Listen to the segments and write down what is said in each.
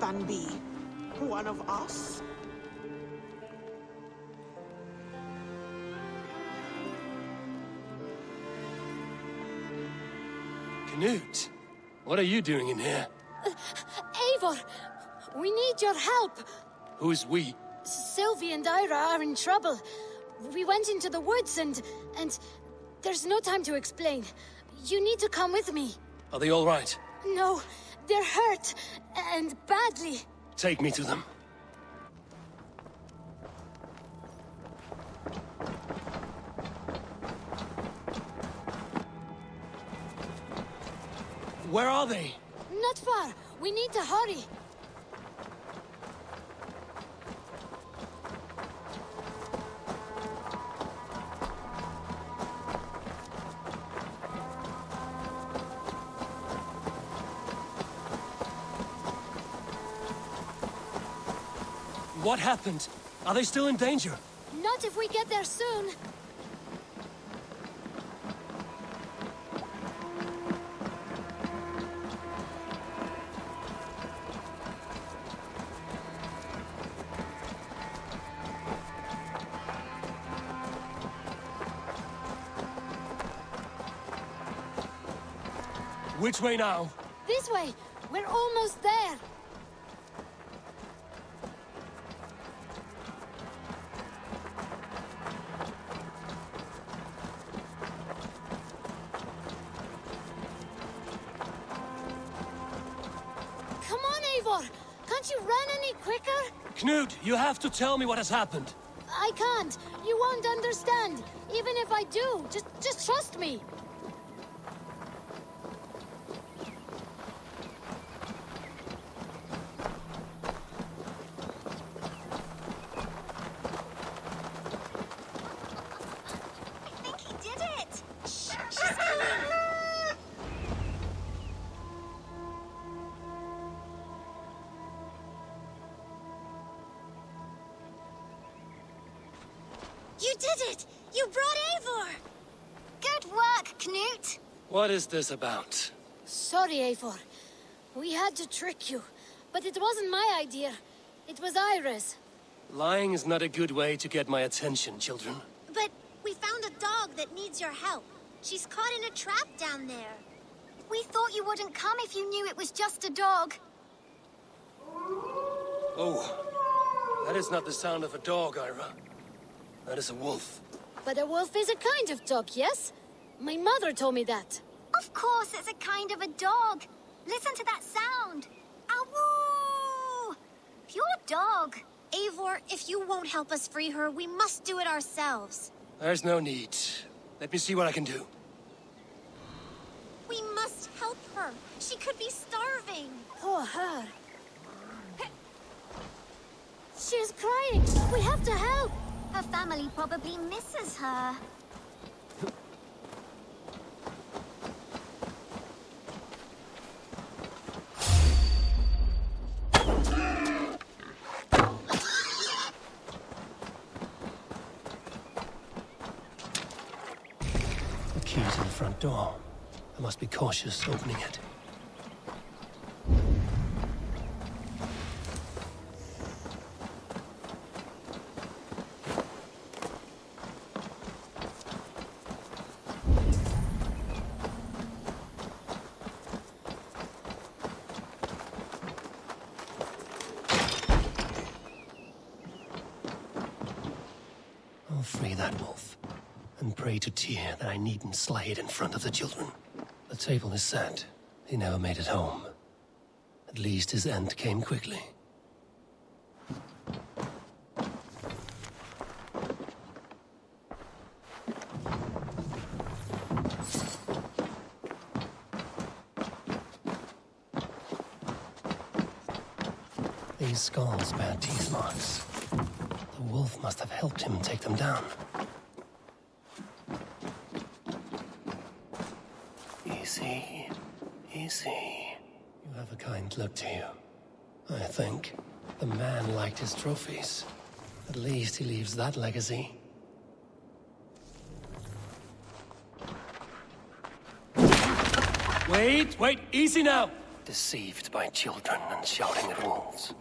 than be one of us? Knut, what are you doing in here? Eivor, we need your help. Who's we? Sylvie and Ira are in trouble. We went into the woods and there's no time to explain. You need to come with me. Are they all right? No, they're hurt, and badly. Take me to them. Where are they? Not far. We need to hurry. What happened? Are they still in danger? Not if we get there soon. Which way now? This way. We're almost there. Come on, Eivor. Can't you run any quicker? Knut, you have to tell me what has happened. I can't. You won't understand. Even if I do, just trust me. You did it! You brought Eivor! Good work, Knut! What is this about? Sorry, Eivor. We had to trick you. But it wasn't my idea. It was Ira's. Lying is not a good way to get my attention, children. But we found a dog that needs your help. She's caught in a trap down there. We thought you wouldn't come if you knew it was just a dog. Oh, that is not the sound of a dog, Ira. That is a wolf. But a wolf is a kind of dog, yes? My mother told me that. Of course, it's a kind of a dog. Listen to that sound. Awoo! Pure dog. Eivor, if you won't help us free her, we must do it ourselves. There's no need. Let me see what I can do. We must help her. She could be starving. Poor her. She's crying. We have to help. Her family probably misses her. The key to the front door. I must be cautious opening it. I'll free that wolf, and pray to Tyr that I needn't slay it in front of the children. The table is set. He never made it home. At least his end came quickly. These skulls bear teeth marks. The wolf must have helped him take them down. Easy, easy. You have a kind look to you. I think the man liked his trophies. At least he leaves that legacy. Wait, easy now! Deceived by children and shouting at wolves.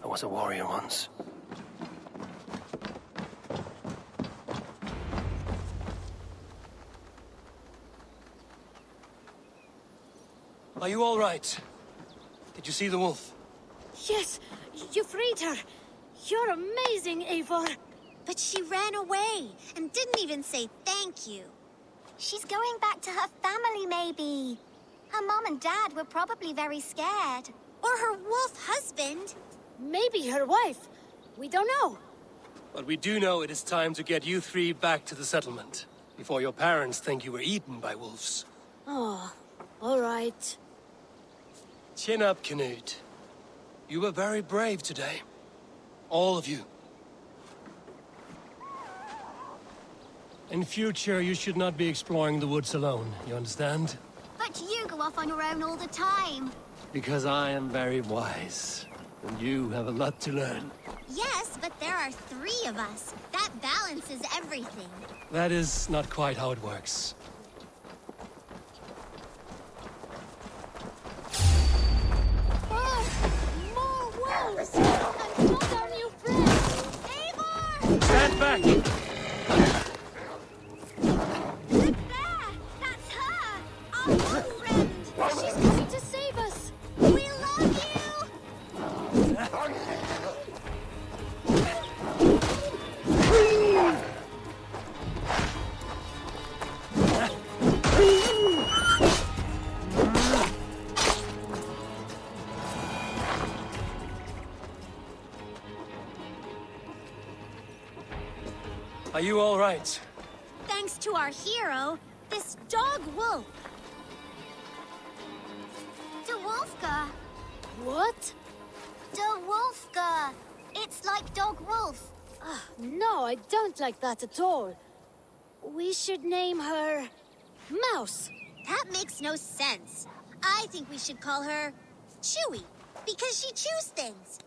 I was a warrior once. Are you all right? Did you see the wolf? Yes, you freed her. You're amazing, Eivor. But she ran away and didn't even say thank you. She's going back to her family, maybe. Her mom and dad were probably very scared. Or her wolf husband. Maybe her wife. We don't know. But we do know it is time to get you three back to the settlement. Before your parents think you were eaten by wolves. Oh, all right. Chin up, Canute. You were very brave today. All of you. In future, you should not be exploring the woods alone, you understand? But you go off on your own all the time. Because I am very wise, and you have a lot to learn. Yes, but there are 3 of us. That balances everything. That is not quite how it works. Oh, more wolves! And not our new friend! Eivor! Stand back! Look there! That's her! Our wolf friend! She's coming to save us! We love you! Are you all right? Thanks to our hero, this dog wolf. De Wolfka. What? De Wolfka. It's like dog wolf. No, I don't like that at all. We should name her... Mouse. That makes no sense. I think we should call her Chewy, because she chews things.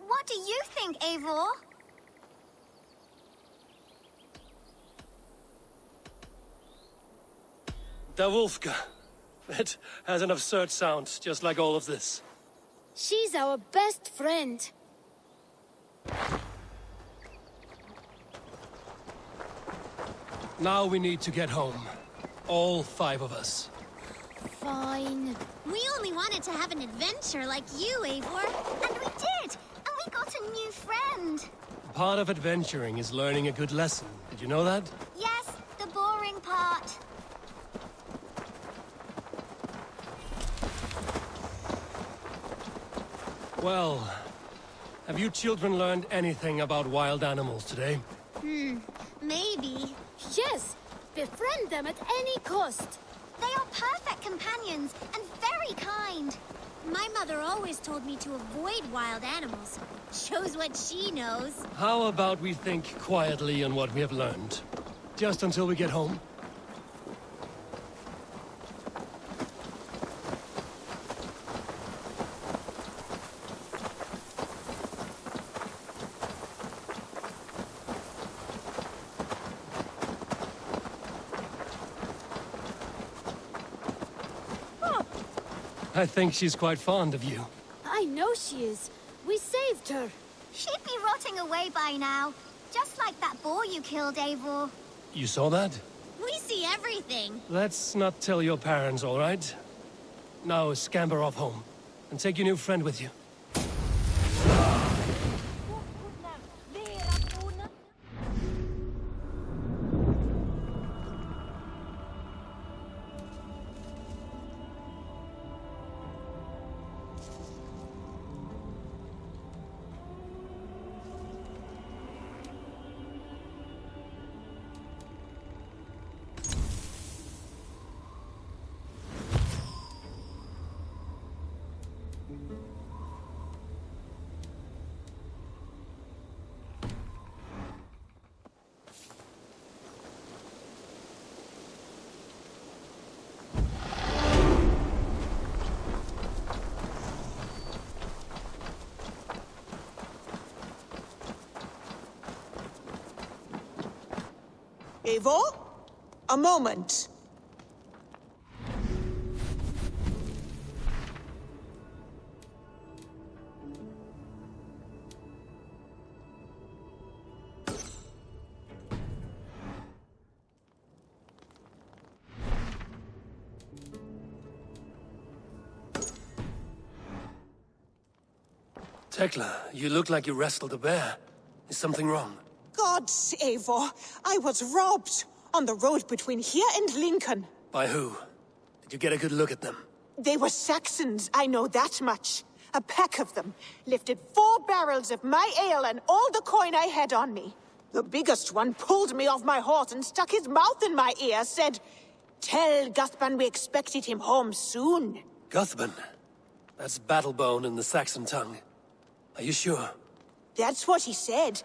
What do you think, Eivor? Da Wolfka. It has an absurd sound, just like all of this. She's our best friend. Now we need to get home. All 5 of us. Fine. We only wanted to have an adventure like you, Eivor. And we did! And we got a new friend. Part of adventuring is learning a good lesson. Did you know that? Yes, the boring part. Well, have you children learned anything about wild animals today? Maybe. Yes! Befriend them at any cost! They are perfect companions and very kind. My mother always told me to avoid wild animals. Shows what she knows. How about we think quietly on what we have learned? Just until we get home? I think she's quite fond of you. I know she is. We saved her. She'd be rotting away by now. Just like that boar you killed, Eivor. You saw that? We see everything. Let's not tell your parents, all right? Now scamper off home. And take your new friend with you. Eivor? A moment. Tekla, you look like you wrestled a bear. Is something wrong? Gods, Eivor, I was robbed on the road between here and Lincoln. By who? Did you get a good look at them? They were Saxons, I know that much. A pack of them lifted 4 barrels of my ale and all the coin I had on me. The biggest one pulled me off my horse and stuck his mouth in my ear, said, "Tell Guthban we expected him home soon." Guthban? That's Battlebone in the Saxon tongue. Are you sure? That's what he said.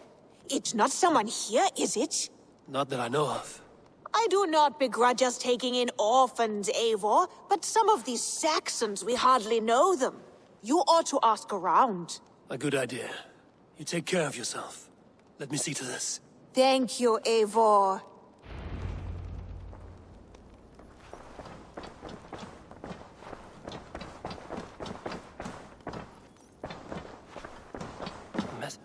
It's not someone here, is it? Not that I know of. I do not begrudge us taking in orphans, Eivor, but some of these Saxons, we hardly know them. You ought to ask around. A good idea. You take care of yourself. Let me see to this. Thank you, Eivor. Mess.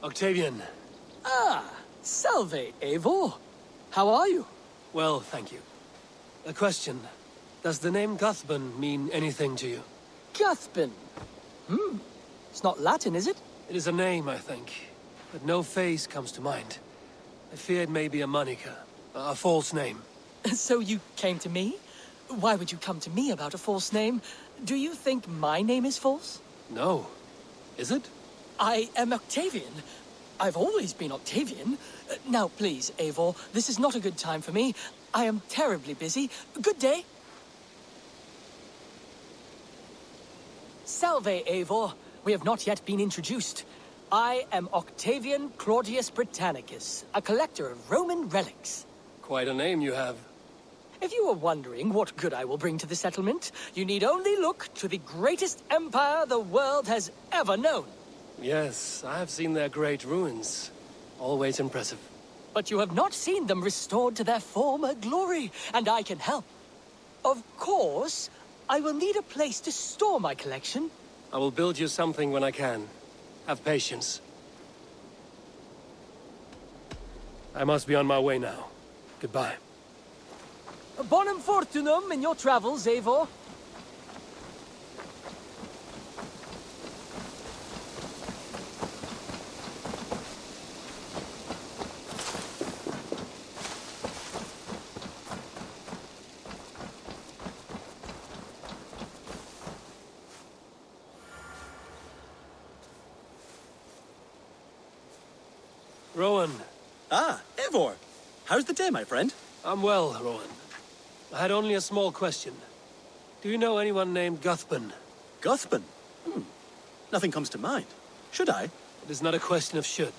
Octavian. Ah, salve, Eivor. How are you? Well, thank you. A question. Does the name Guthban mean anything to you? Guthban. It's not Latin, is it? It is a name, I think. But no face comes to mind. I fear it may be a moniker. A false name. So you came to me? Why would you come to me about a false name? Do you think my name is false? No. Is it? I am Octavian. I've always been Octavian. Now, please, Eivor, this is not a good time for me. I am terribly busy. Good day. Salve, Eivor. We have not yet been introduced. I am Octavian Claudius Britannicus, a collector of Roman relics. Quite a name you have. If you are wondering what good I will bring to the settlement, you need only look to the greatest empire the world has ever known. Yes, I have seen their great ruins. Always impressive. But you have not seen them restored to their former glory, and I can help. Of course, I will need a place to store my collection. I will build you something when I can. Have patience. I must be on my way now. Goodbye. Bonum fortunum in your travels, Eivor. Rowan. Ah, Eivor. How's the day, my friend? I'm well, Rowan. I had only a small question. Do you know anyone named Guthban? Guthban? Nothing comes to mind. Should I? It is not a question of should.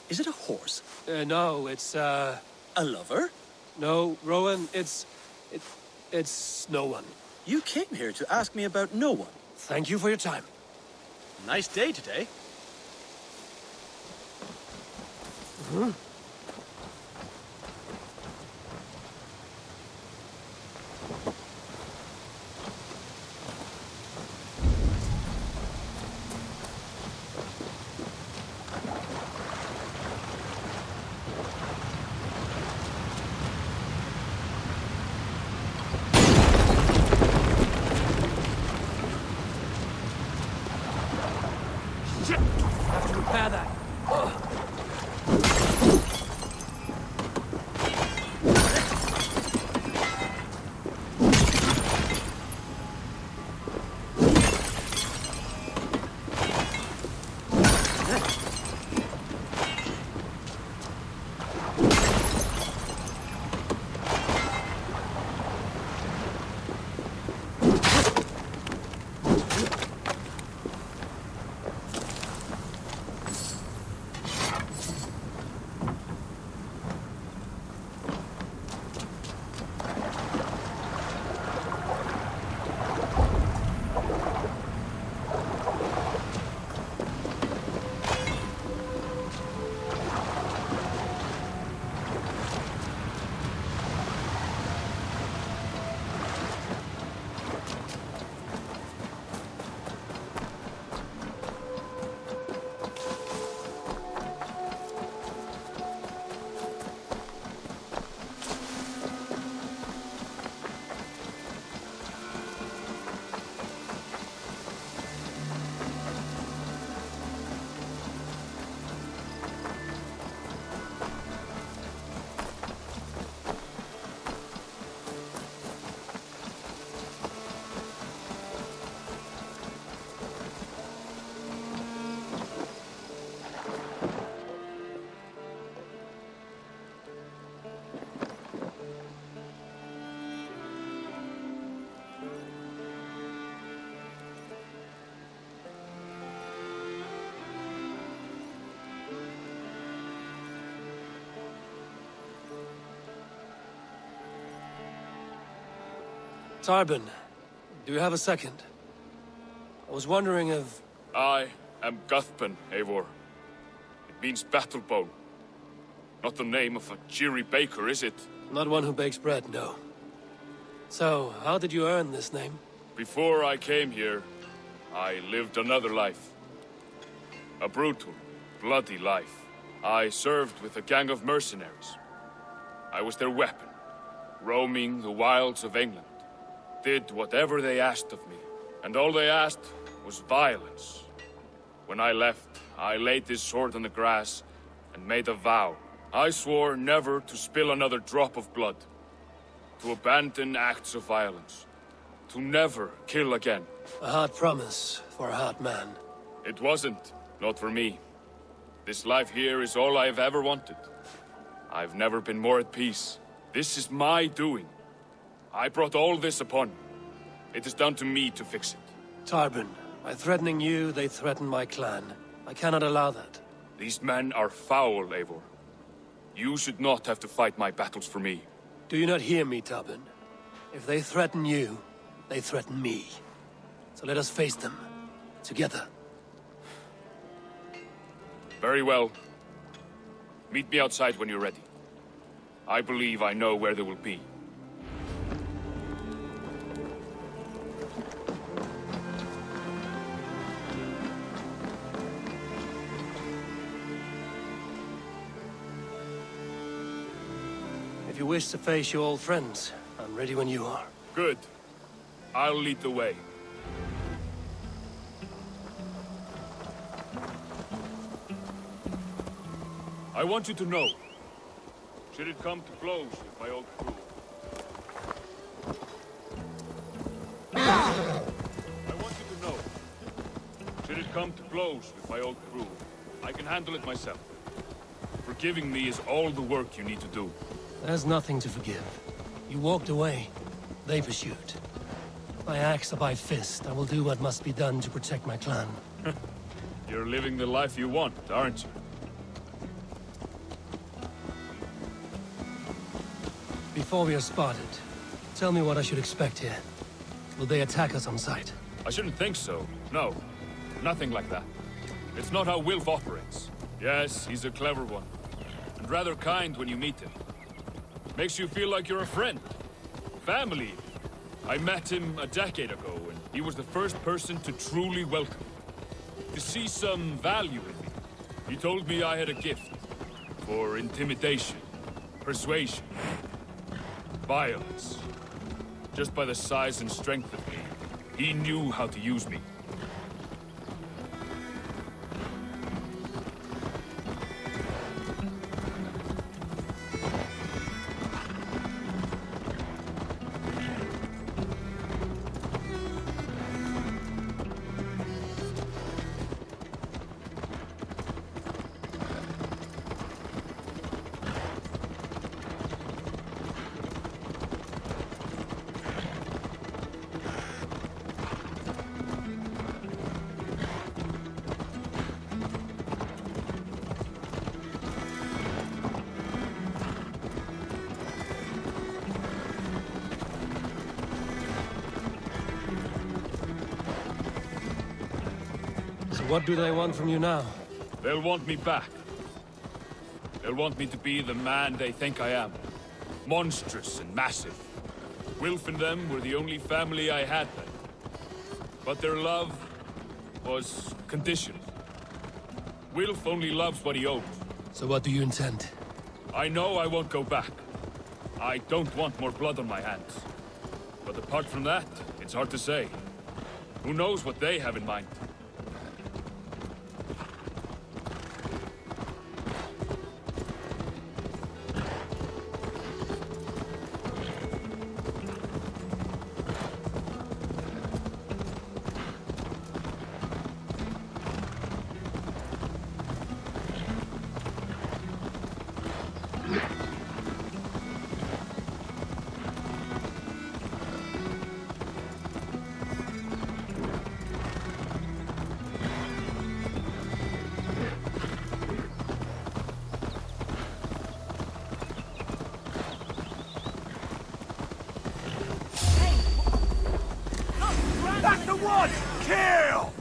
Is it a horse? No, it's, A lover? No, Rowan, it's no one. You came here to ask me about no one. Thank you for your time. Nice day today. Shit! Have to repair that. Tarbin, do you have a second? I was wondering if... I am Guthpen, Eivor. It means battle bone. Not the name of a cheery baker, is it? Not one who bakes bread, no. So, how did you earn this name? Before I came here, I lived another life. A brutal, bloody life. I served with a gang of mercenaries. I was their weapon, roaming the wilds of England. Did whatever they asked of me, and all they asked was violence. When I left, I laid this sword on the grass and made a vow. I swore never to spill another drop of blood, to abandon acts of violence, to never kill again. A hard promise for a hard man. It wasn't, not for me. This life here is all I've ever wanted. I've never been more at peace. This is my doing. I brought all this upon me. It is down to me to fix it. Tarbin, by threatening you, they threaten my clan. I cannot allow that. These men are foul, Eivor. You should not have to fight my battles for me. Do you not hear me, Tarbin? If they threaten you, they threaten me. So let us face them. Together. Very well. Meet me outside when you're ready. I believe I know where they will be. If you wish to face your old friends, I'm ready when you are. Good. I'll lead the way. I want you to know, should it come to blows with my old crew, I can handle it myself. Forgiving me is all the work you need to do. There's nothing to forgive. You walked away. They pursued. By axe or by fist, I will do what must be done to protect my clan. You're living the life you want, aren't you? Before we are spotted, tell me what I should expect here. Will they attack us on sight? I shouldn't think so. No. Nothing like that. It's not how Wilf operates. Yes, he's a clever one. And rather kind when you meet him. Makes you feel like you're a friend. Family. I met him a decade ago, and he was the first person to truly welcome me. To see some value in me. He told me I had a gift. For intimidation. Persuasion. Violence. Just by the size and strength of me, he knew how to use me. What do they want from you now? They'll want me back. They'll want me to be the man they think I am. Monstrous and massive. Wilf and them were the only family I had then. But their love was conditional. Wilf only loves what he owes. So what do you intend? I know I won't go back. I don't want more blood on my hands. But apart from that, it's hard to say. Who knows what they have in mind? What? Kill!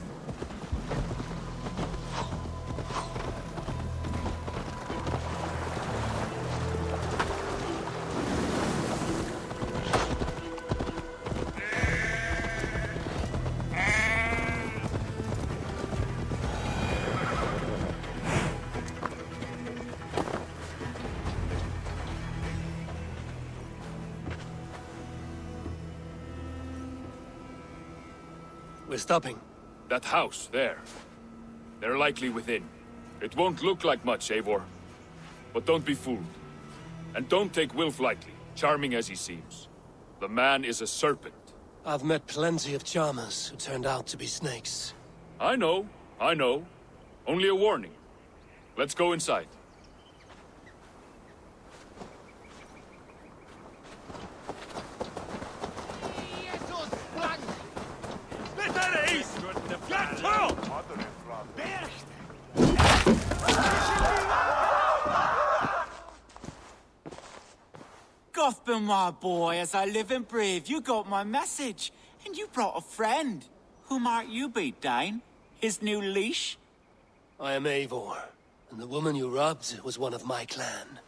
We're stopping. That house, there. They're likely within. It won't look like much, Eivor. But don't be fooled. And don't take Wilf lightly, charming as he seems. The man is a serpent. I've met plenty of charmers who turned out to be snakes. I know. Only a warning. Let's go inside. Gotham, my boy, as I live and breathe, you got my message. And you brought a friend. Who might you be, Dane? His new leash? I am Eivor, and the woman you robbed was one of my clan.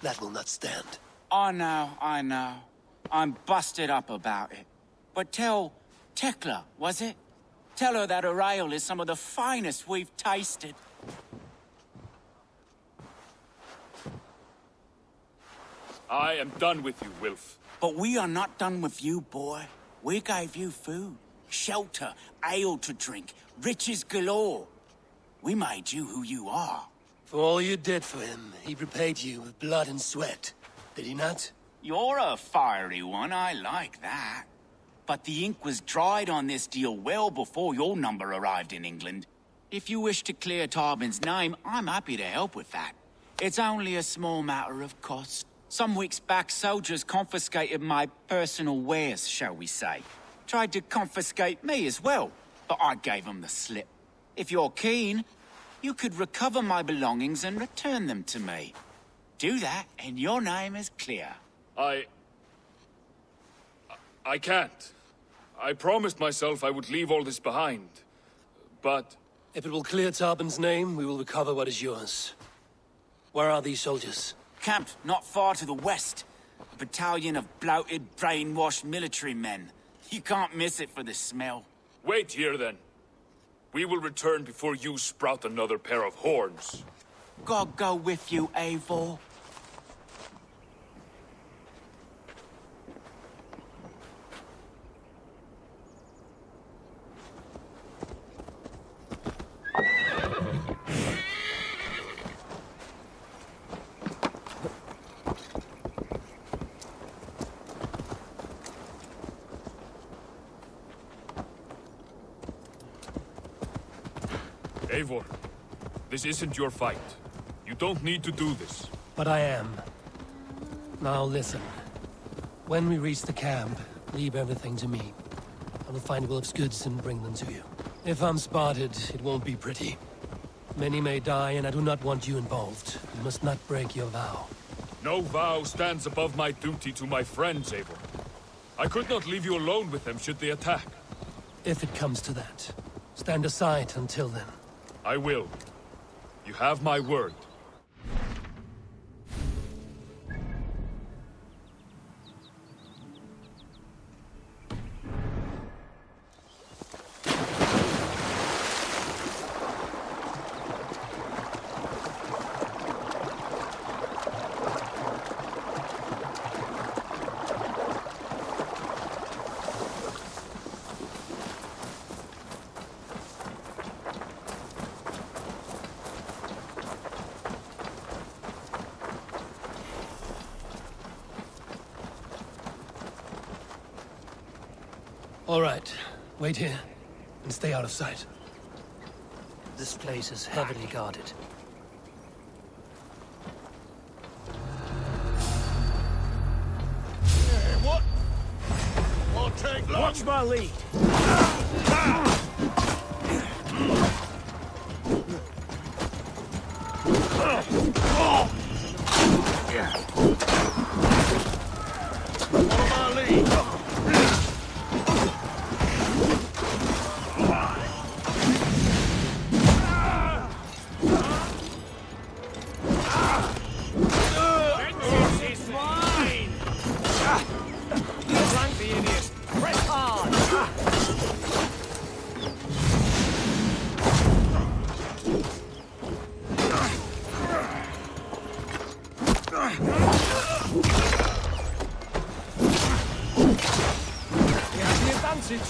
That will not stand. I know. I'm busted up about it. But tell Tekla, was it? Tell her that her ale is some of the finest we've tasted. I am done with you, Wilf. But we are not done with you, boy. We gave you food, shelter, ale to drink, riches galore. We made you who you are. For all you did for him, he repaid you with blood and sweat. Did he not? You're a fiery one, I like that. But the ink was dried on this deal well before your number arrived in England. If you wish to clear Tarbin's name, I'm happy to help with that. It's only a small matter of cost. Some weeks back, soldiers confiscated my personal wares, shall we say. Tried to confiscate me as well, but I gave them the slip. If you're keen, you could recover my belongings and return them to me. Do that, and your name is clear. I can't. I promised myself I would leave all this behind. But... If it will clear Tarbin's name, we will recover what is yours. Where are these soldiers? Camped not far to the west. A battalion of bloated, brainwashed military men. You can't miss it for the smell. Wait here, then. We will return before you sprout another pair of horns. God go with you, Eivor. Eivor, this isn't your fight. You don't need to do this. But I am. Now listen. When we reach the camp, leave everything to me. I will find Wilf's goods and bring them to you. If I'm spotted, it won't be pretty. Many may die, and I do not want you involved. You must not break your vow. No vow stands above my duty to my friends, Eivor. I could not leave you alone with them should they attack. If it comes to that, stand aside until then. I will. You have my word. All right. Wait here, and stay out of sight. This place is heavily guarded. Hey, what? Won't take long. Watch my lead. Follow my lead. advantage.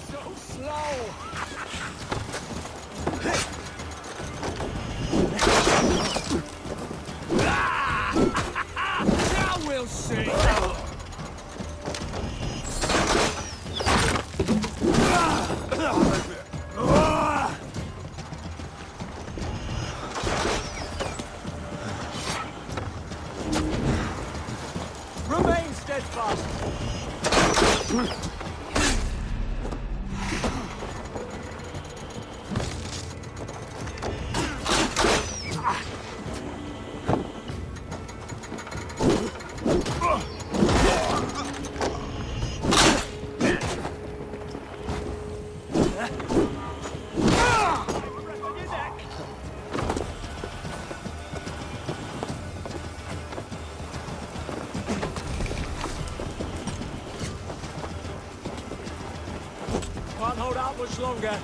So slow. Now we'll see. Remain steadfast. Can't hold out much longer.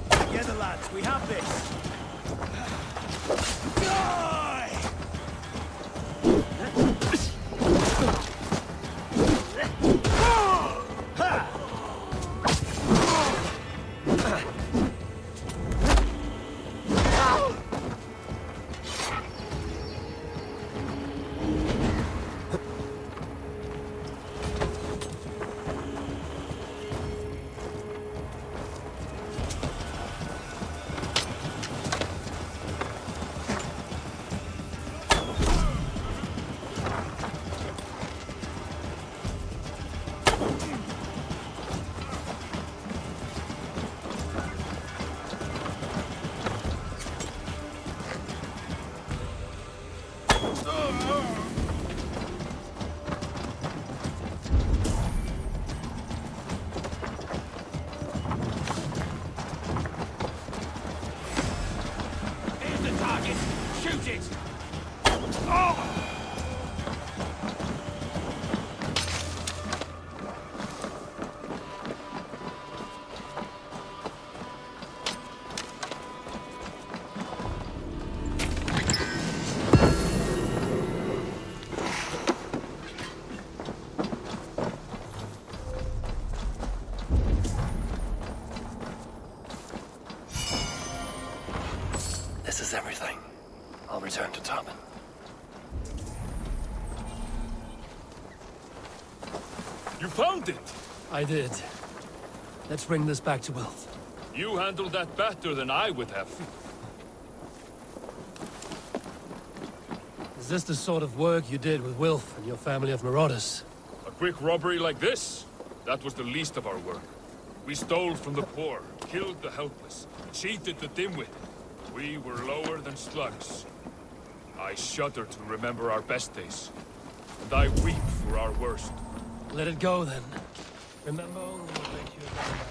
Together, lads, we have this. Here's the target. Shoot it. This is everything. I'll return to Tobin. You found it! I did. Let's bring this back to Wilf. You handled that better than I would have. Is this the sort of work you did with Wilf and your family of marauders? A quick robbery like this? That was the least of our work. We stole from the poor, killed the helpless, cheated the dimwit. We were lower than slugs. I shudder to remember our best days. And I weep for our worst. Let it go, then. Remember only what makes you a better man.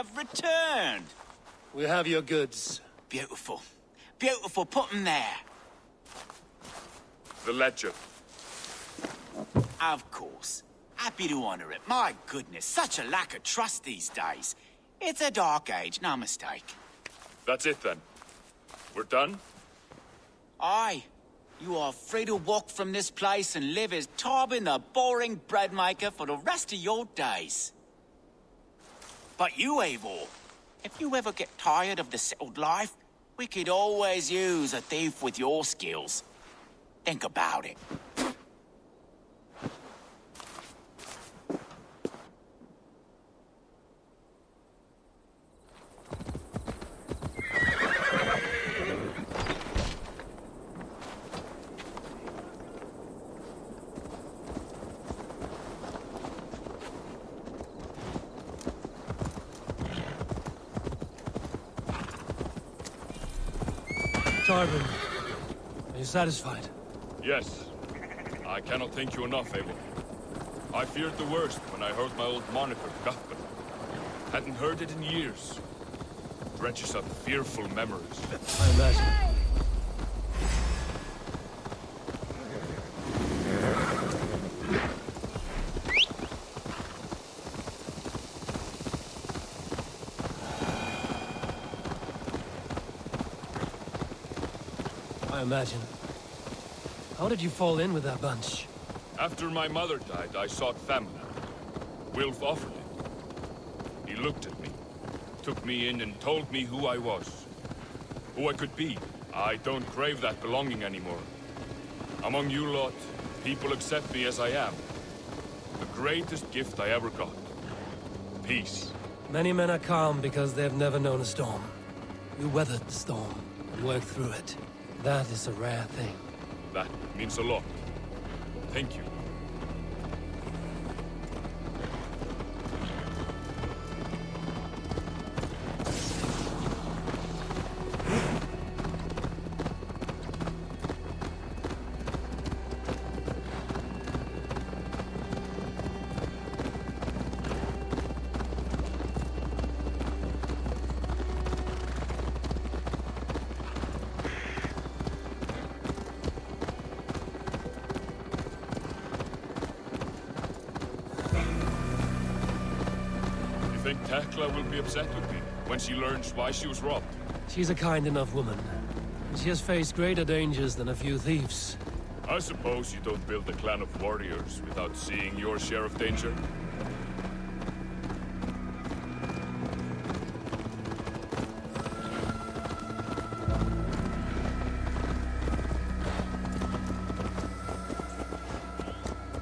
have returned. We have your goods. Beautiful. Beautiful, put them there. The ledger. Of course. Happy to honor it. My goodness, such a lack of trust these days. It's a dark age, no mistake. That's it then. We're done? Aye. You are free to walk from this place and live as Tarbin the boring bread maker for the rest of your days. But you, Eivor, if you ever get tired of the settled life, we could always use a thief with your skills. Think about it. Tarbin, are you satisfied? Yes. I cannot thank you enough, Eivor. I feared the worst when I heard my old moniker, Guthman. Hadn't heard it in years. Drenches up fearful memories. I imagine. I imagine. How did you fall in with that bunch? After my mother died, I sought family. Wilf offered it. He looked at me, took me in and told me who I was. Who I could be. I don't crave that belonging anymore. Among you lot, people accept me as I am. The greatest gift I ever got. Peace. Many men are calm because they've never known a storm. You weathered the storm and worked through it. That is a rare thing. That means a lot. Thank you. I think Tekla will be upset with me when she learns why she was robbed. She's a kind enough woman. And she has faced greater dangers than a few thieves. I suppose you don't build a clan of warriors without seeing your share of danger.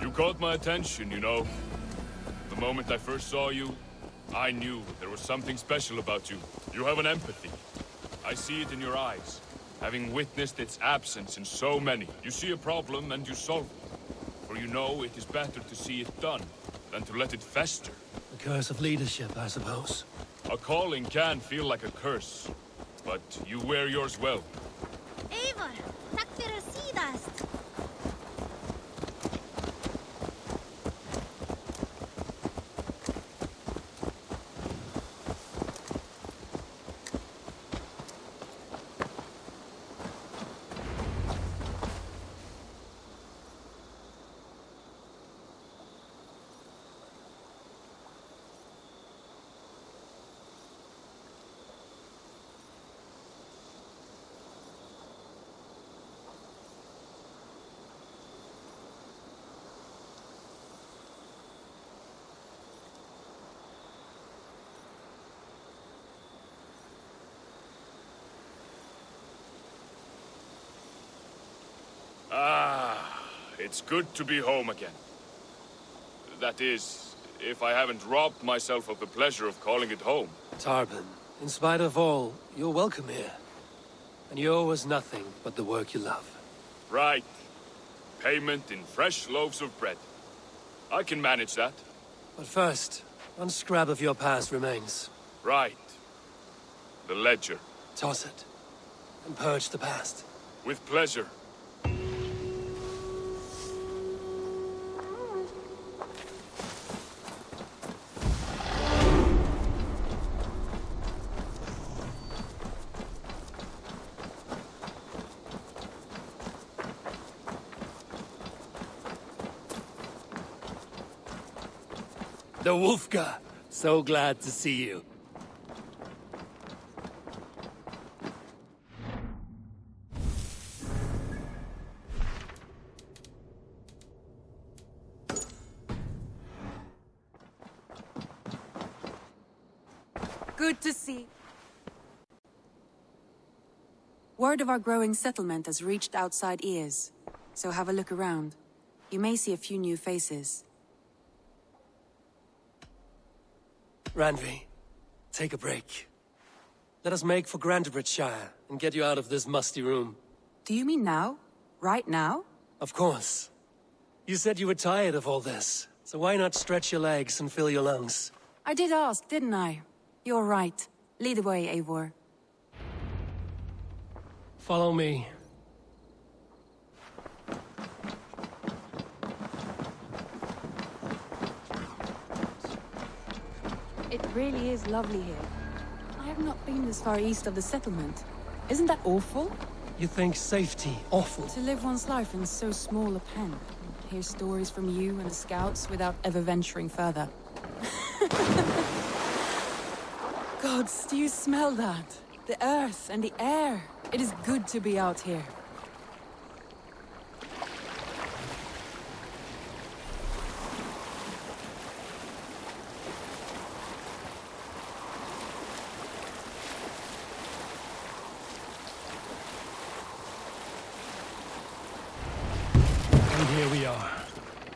You caught my attention, you know. The moment I first saw you, I knew there was something special about you. You have an empathy. I see it in your eyes, having witnessed its absence in so many. You see a problem and you solve it. For you know it is better to see it done than to let it fester. The curse of leadership, I suppose. A calling can feel like a curse, but you wear yours well. Eivor, takk fyrir síðast. Ah, it's good to be home again. That is, if I haven't robbed myself of the pleasure of calling it home. Tarbin, in spite of all, you're welcome here. And you owe us nothing but the work you love. Right. Payment in fresh loaves of bread. I can manage that. But first, one scrap of your past remains. Right. The ledger. Toss it, and purge the past. With pleasure. The Wolfka! So glad to see you. Good to see. Word of our growing settlement has reached outside ears, so have a look around. You may see a few new faces. Randvi, take a break. Let us make for Grantebridgeshire and get you out of this musty room. Do you mean now? Right now? Of course. You said you were tired of all this, so why not stretch your legs and fill your lungs? I did ask, didn't I? You're right. Lead the way, Eivor. Follow me. It really is lovely here. I have not been this far east of the settlement. Isn't that awful? You think safety awful? To live one's life in so small a pen. Hear stories from you and the scouts without ever venturing further. Gods, do you smell that? The earth and the air. It is good to be out here. And here we are.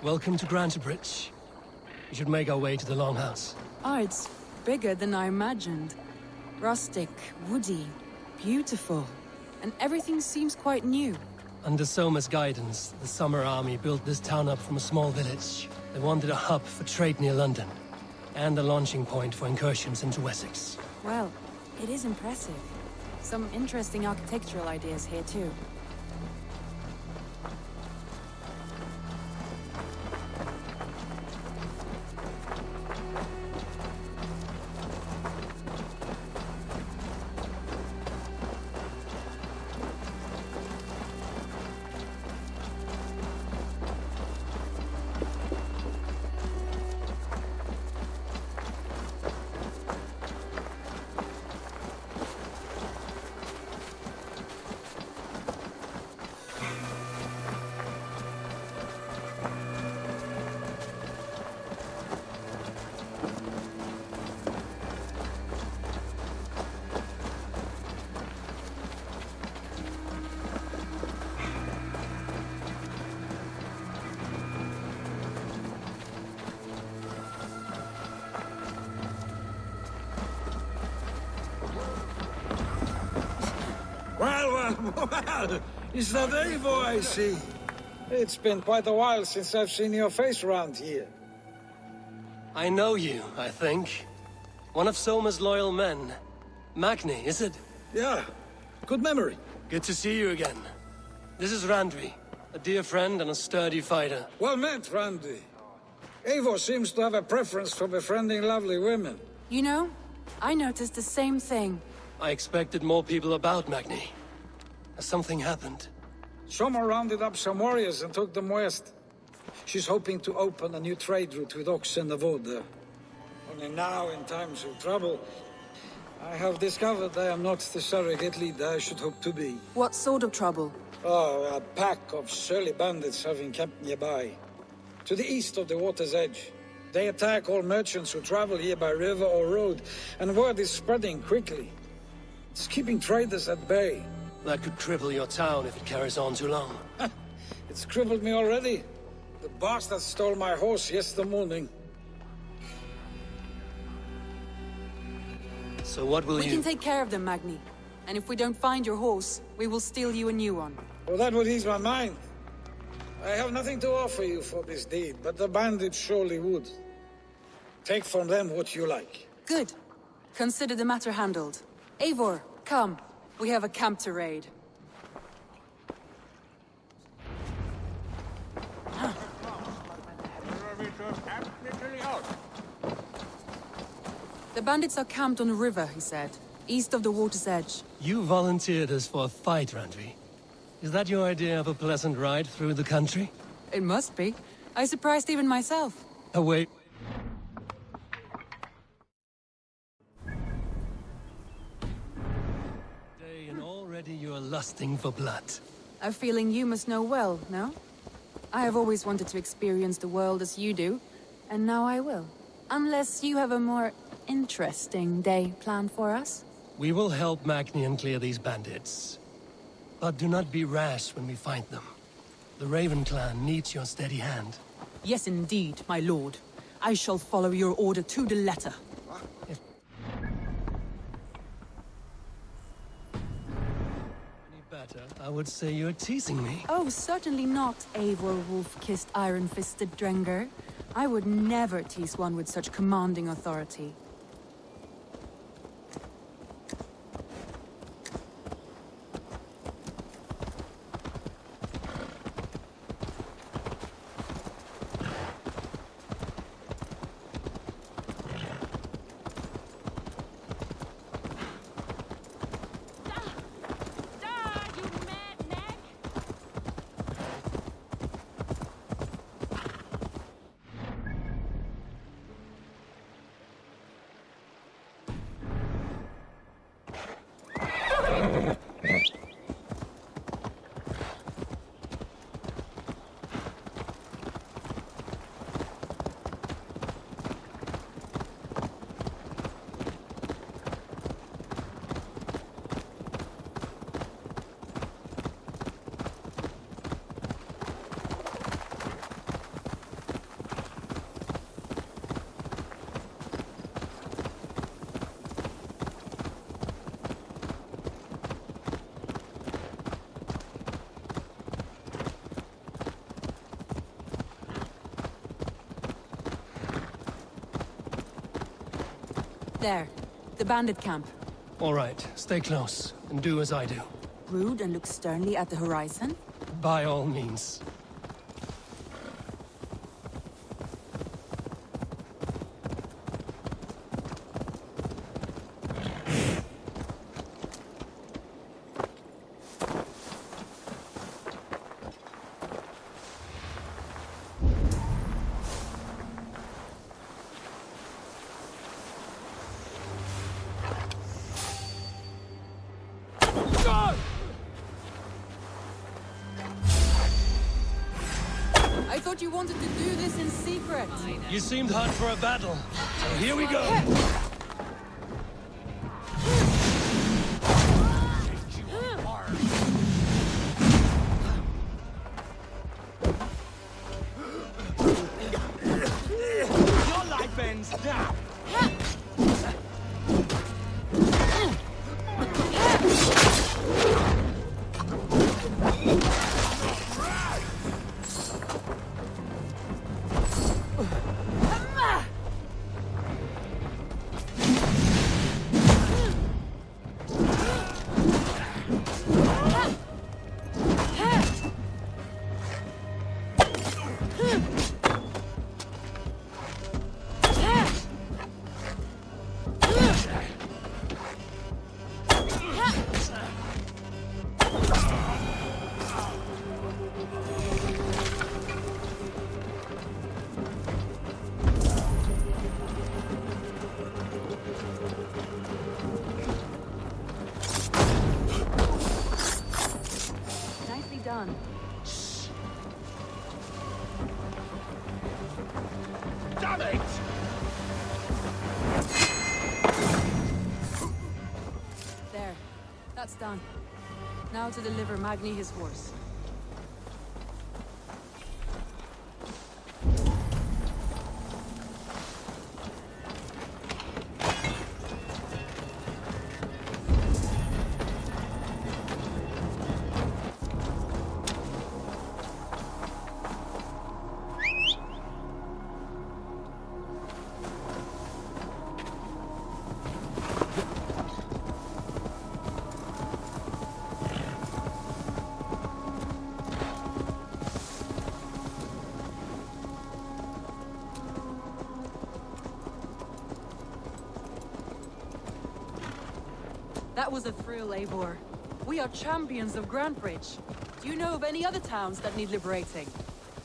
Welcome to Grantebridge. We should make our way to the Longhouse. Oh, it's bigger than I imagined. Rustic, woody, beautiful. And everything seems quite new. Under Soma's guidance, the Summer Army built this town up from a small village. They wanted a hub for trade near London, and a launching point for incursions into Wessex. Well, it is impressive. Some interesting architectural ideas here too. Well, is that Eivor I see? It's been quite a while since I've seen your face around here. I know you, I think. One of Soma's loyal men. Magni, is it? Yeah, good memory. Good to see you again. This is Randvi, a dear friend and a sturdy fighter. Well met, Randy. Eivor seems to have a preference for befriending lovely women. You know, I noticed the same thing. I expected more people about Magni. Has something happened? Soma rounded up some warriors and took them west. She's hoping to open a new trade route with Ox and Avoda. Only now, in times of trouble, I have discovered I am not the surrogate leader I should hope to be. What sort of trouble? Oh, a pack of surly bandits have encamped nearby. To the east of the water's edge. They attack all merchants who travel here by river or road, and word is spreading quickly. It's keeping traders at bay. That could cripple your town if it carries on too long. It's crippled me already. The bastard stole my horse yesterday morning. So what will We can take care of them, Magni. And if we don't find your horse, we will steal you a new one. Well, that would ease my mind. I have nothing to offer you for this deed, but the bandits surely would. Take from them what you like. Good. Consider the matter handled. Eivor, come. We have a camp to raid. The bandits are camped on the river, he said. East of the water's edge. You volunteered us for a fight, Randvi. Is that your idea of a pleasant ride through the country? It must be. I surprised even myself. Oh, wait. lusting for blood. A feeling you must know well, no? I have always wanted to experience the world as you do, and now I will. Unless you have a more interesting day planned for us? We will help Magnian clear these bandits. But do not be rash when we find them. The Raven clan needs your steady hand. Yes, indeed, my lord. I shall follow your order to the letter. Any better, I would say you're teasing me. Oh, certainly not, Eivor wolf-kissed iron-fisted Drenger. I would never tease one with such commanding authority. There, the bandit camp. All right, stay close, and do as I do. Brood and look sternly at the horizon? By all means. I thought you wanted to do this in secret. You seemed hot for a battle, so here we go. Your life ends now. Done. Damn it! There. That's done. Now to deliver Magni his horse. That was a thrill, Eivor. We are champions of Grantbridge. Do you know of any other towns that need liberating?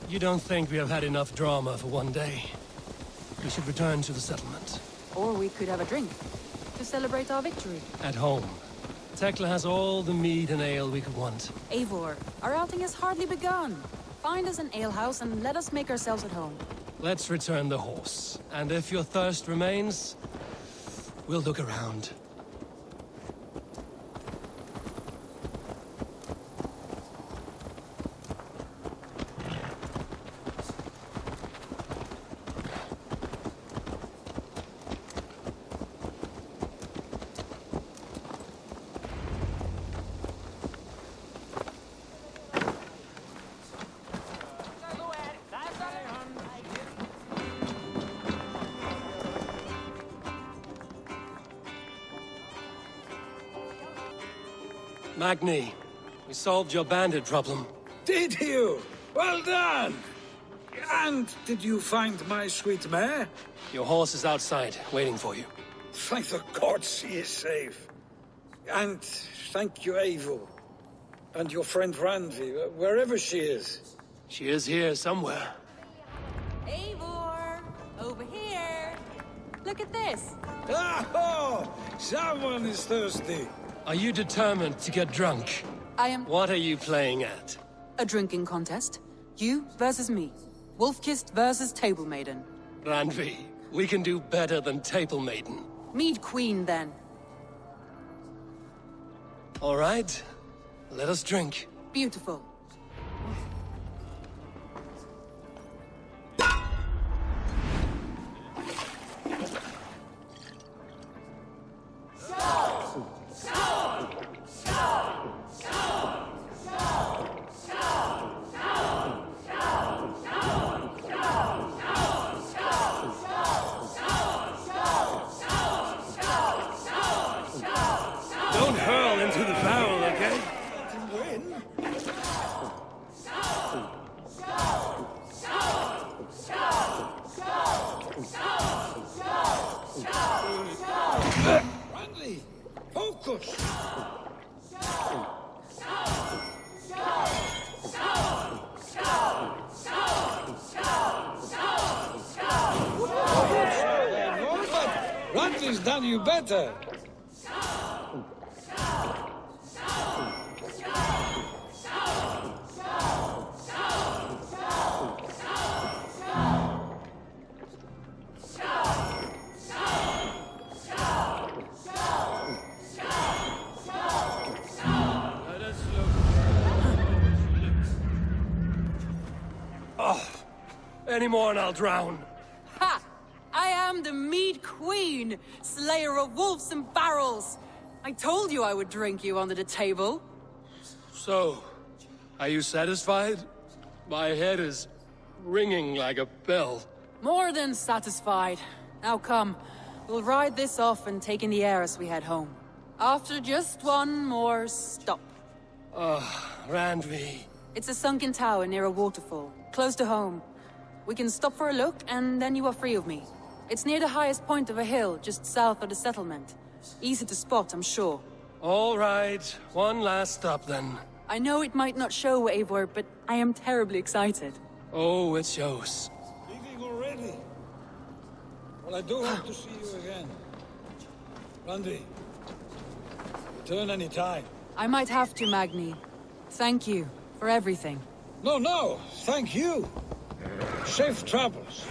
You don't think we have had enough drama for one day? We should return to the settlement. Or we could have a drink to celebrate our victory. At home. Tekla has all the mead and ale we could want. Eivor, our outing has hardly begun. Find us an alehouse and let us make ourselves at home. Let's return the horse. And if your thirst remains, we'll look around. Magni, we solved your bandit problem. Did you? Well done! And did you find my sweet mare? Your horse is outside, waiting for you. Thank the gods he is safe. And thank you, Eivor. And your friend Randvi, wherever she is. She is here somewhere. Eivor! Over here! Look at this! Oh! Someone is thirsty. Are you determined to get drunk? I am... What are you playing at? A drinking contest. You versus me. Wolf-kissed versus Table Maiden. Randvi, we can do better than Table Maiden. Mead Queen, then. All right, let us drink. Beautiful. Don't hurl into the barrel, okay? Randy, focus! Randy's done you better. Any more and I'll drown. Ha! I am the Mead Queen, slayer of wolves and barrels. I told you I would drink you under the table. So, are you satisfied? My head is ringing like a bell. More than satisfied. Now come, we'll ride this off and take in the air as we head home. After just one more stop. Randvi. It's a sunken tower near a waterfall, close to home. We can stop for a look, and then you are free of me. It's near the highest point of a hill, just south of the settlement. Easy to spot, I'm sure. All right, one last stop then. I know it might not show, Eivor, but I am terribly excited. Oh, it shows. Leaving already? Well, I do hope to see you again. Randy, return any time. I might have to, Magni. Thank you for everything. No, thank you. Safe travels.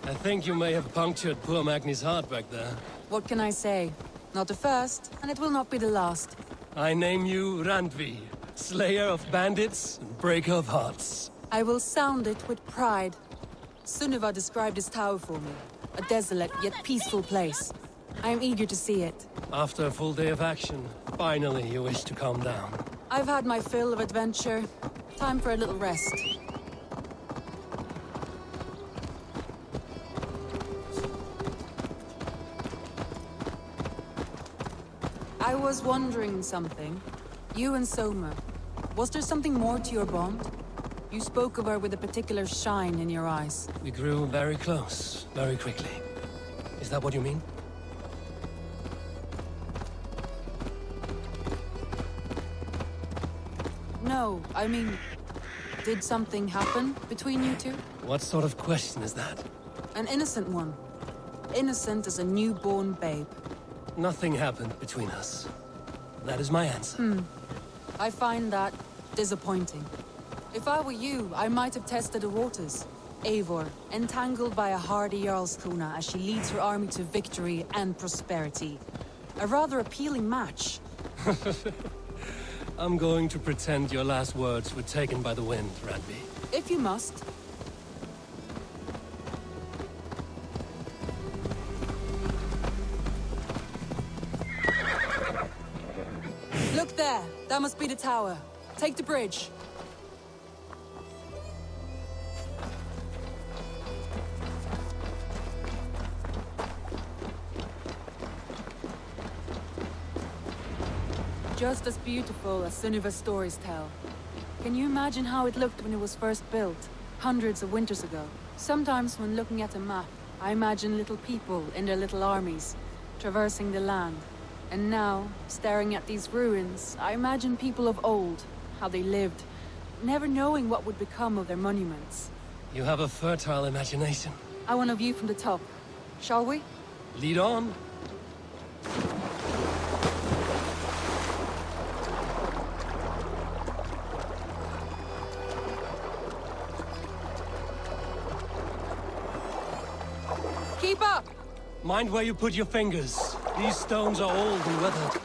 I think you may have punctured poor Magni's heart back there. What can I say? Not the first, and it will not be the last. I name you Randvi, slayer of bandits and breaker of hearts. I will sound it with pride. Sunniva described this tower for me. A desolate yet peaceful place. I am eager to see it. After a full day of action, finally you wish to calm down. I've had my fill of adventure. Time for a little rest. was wondering something. You and Soma, was there something more to your bond? You spoke of her with a particular shine in your eyes. We grew very close, very quickly. Is that what you mean? No, I mean, did something happen between you two? What sort of question is that? An innocent one. Innocent as a newborn babe. Nothing happened between us. That is my answer. I find that disappointing. If I were you, I might have tested the waters. Eivor, entangled by a hardy Jarlskona as she leads her army to victory and prosperity. A rather appealing match. I'm going to pretend your last words were taken by the wind, Radby. If you must. Look there! That must be the tower. Take the bridge. Just as beautiful as Sunniva's stories tell. Can you imagine how it looked when it was first built, hundreds of winters ago? Sometimes when looking at a map, I imagine little people in their little armies, traversing the land. And now, staring at these ruins, I imagine people of old, how they lived, never knowing what would become of their monuments. You have a fertile imagination. I want a view from the top. Shall we? Lead on. Keep up! Mind where you put your fingers. These stones are old and weathered.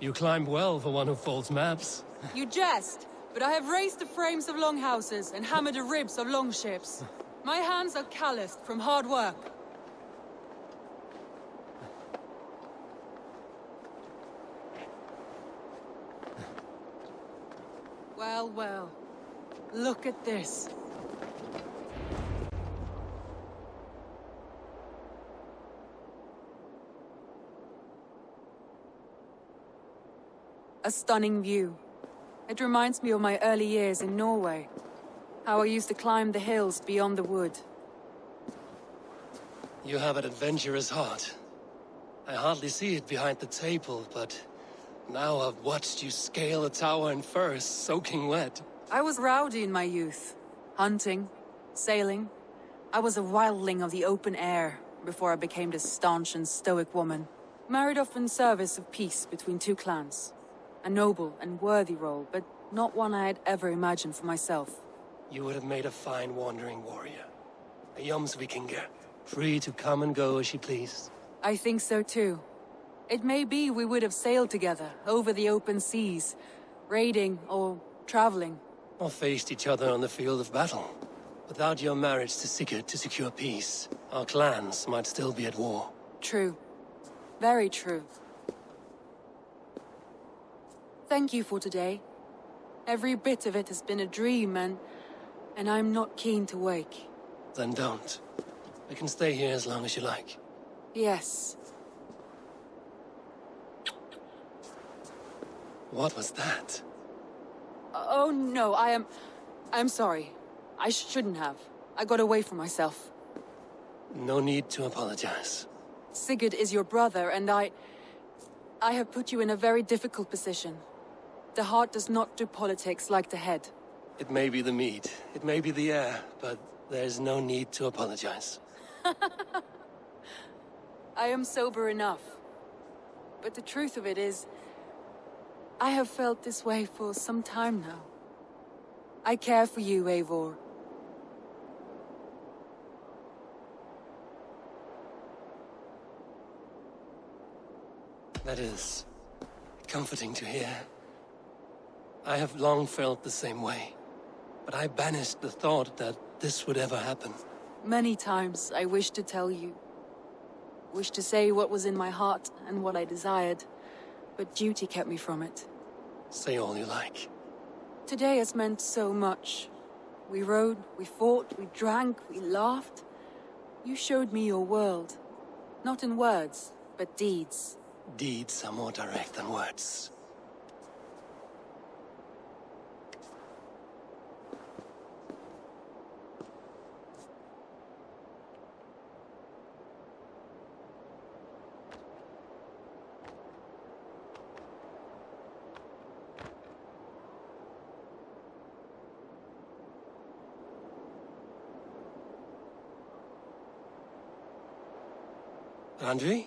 You climb well for one who folds maps. You jest, but I have raised the frames of longhouses and hammered the ribs of longships. My hands are calloused from hard work. Well, well. Look at this. A stunning view. It reminds me of my early years in Norway. How I used to climb the hills beyond the wood. You have an adventurous heart. I hardly see it behind the table, but now I've watched you scale a tower in furs, soaking wet. I was rowdy in my youth. Hunting, sailing. I was a wildling of the open air before I became this staunch and stoic woman. Married off in service of peace between two clans. A noble and worthy role, but not one I had ever imagined for myself. You would have made a fine wandering warrior. A Jomsvikinger, free to come and go as she pleased. I think so too. It may be we would have sailed together, over the open seas, raiding or traveling. Or faced each other on the field of battle. Without your marriage to Sigurd to secure peace, our clans might still be at war. True. Very true. Thank you for today. Every bit of it has been a dream, and I'm not keen to wake. Then don't. I can stay here as long as you like. Yes. What was that? Oh no, I'm sorry. I shouldn't have. I got away from myself. No need to apologize. Sigurd is your brother, and I have put you in a very difficult position. The heart does not do politics like the head. It may be the meat, it may be the air, but there's no need to apologize. I am sober enough. But the truth of it is, I have felt this way for some time now. I care for you, Eivor. That is comforting to hear. I have long felt the same way, but I banished the thought that this would ever happen. Many times I wished to tell you. Wished to say what was in my heart and what I desired. but duty kept me from it. Say all you like. Today has meant so much. We rode, we fought, we drank, we laughed. You showed me your world. Not in words, but deeds. Deeds are more direct than words. Andri?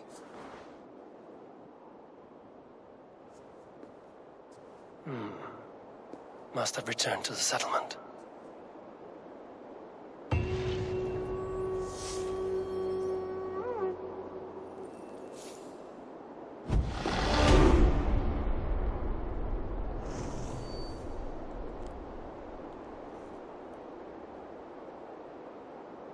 Must have returned to the settlement.